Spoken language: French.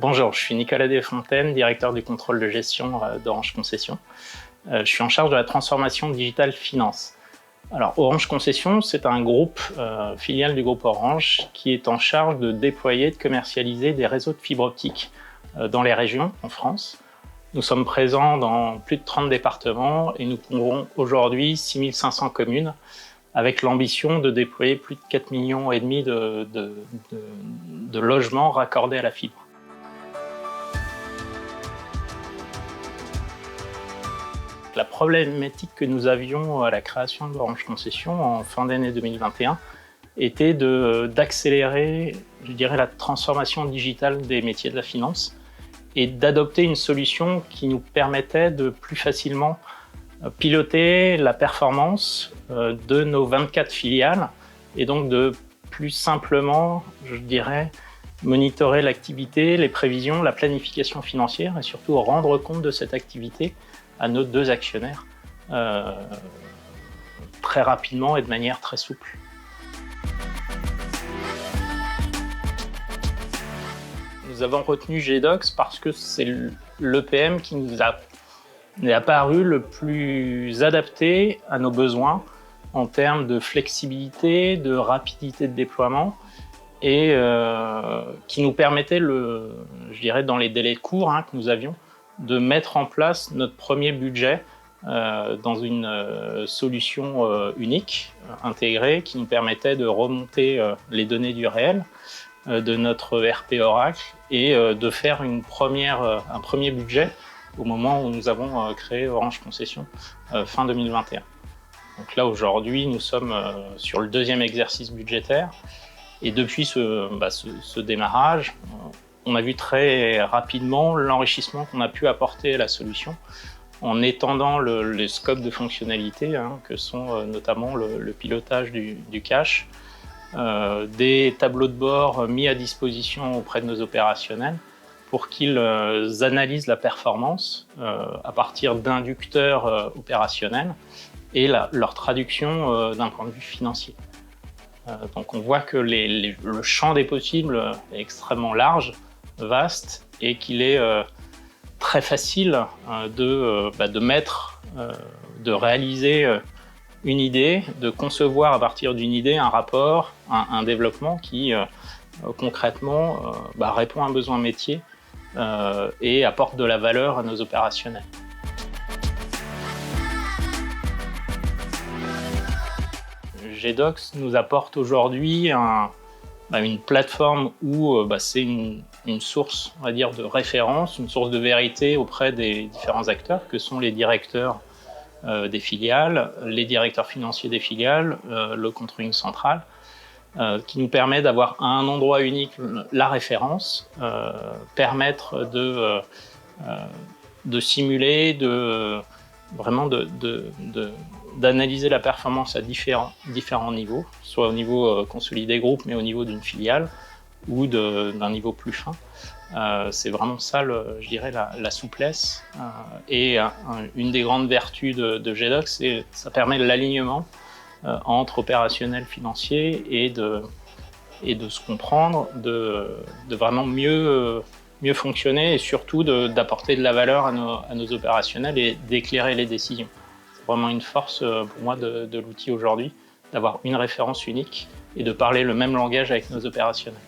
Bonjour, je suis Nicolas Desfontaines, directeur du contrôle de gestion d'Orange Concessions. Je suis en charge de la transformation digitale finance. Alors, Orange Concessions, c'est un groupe filiale du groupe Orange qui est en charge de déployer, de commercialiser des réseaux de fibre optique dans les régions en France. Nous sommes présents dans plus de 30 départements et nous couvrons aujourd'hui 6500 communes avec l'ambition de déployer plus de 4,5 millions de logements raccordés à la fibre. La problématique que nous avions à la création d'Orange Concessions en fin d'année 2021 était d'accélérer, je dirais, la transformation digitale des métiers de la finance et d'adopter une solution qui nous permettait de plus facilement piloter la performance de nos 24 filiales et donc de plus simplement, je dirais, monitorer l'activité, les prévisions, la planification financière et surtout rendre compte de cette activité à nos deux actionnaires très rapidement et de manière très souple. Nous avons retenu Jedox parce que c'est l'EPM qui nous est apparu le plus adapté à nos besoins en termes de flexibilité, de rapidité de déploiement et qui nous permettait, je dirais, dans les délais courts que nous avions, de mettre en place notre premier budget dans une solution unique, intégrée, qui nous permettait de remonter les données du réel de notre ERP Oracle et de faire un premier budget au moment où nous avons créé Orange Concessions fin 2021. Donc là, aujourd'hui, nous sommes sur le deuxième exercice budgétaire et depuis ce démarrage, on a vu très rapidement l'enrichissement qu'on a pu apporter à la solution en étendant les scopes de fonctionnalités que sont notamment le pilotage du cash, des tableaux de bord mis à disposition auprès de nos opérationnels pour qu'ils analysent la performance à partir d'inducteurs opérationnels et leur traduction d'un point de vue financier. Donc on voit que le champ des possibles est extrêmement large, vaste et qu'il est très facile de réaliser une idée, de concevoir à partir d'une idée un rapport, un développement qui concrètement répond à un besoin métier et apporte de la valeur à nos opérationnels. Jedox nous apporte aujourd'hui une plateforme où c'est une source, on va dire, de référence, une source de vérité auprès des différents acteurs que sont les directeurs des filiales, les directeurs financiers des filiales, le controlling central, qui nous permet d'avoir à un endroit unique la référence, permettre de simuler, d'analyser la performance à différents niveaux, soit au niveau consolidé groupe, mais au niveau d'une filiale ou d'un niveau plus fin. C'est vraiment ça, je dirais, la souplesse. Et une des grandes vertus de Jedox, c'est que ça permet l'alignement entre opérationnel financier et de se comprendre, de vraiment mieux fonctionner et surtout d'apporter de la valeur à nos opérationnels et d'éclairer les décisions. C'est vraiment une force pour moi de l'outil aujourd'hui, d'avoir une référence unique et de parler le même langage avec nos opérationnels.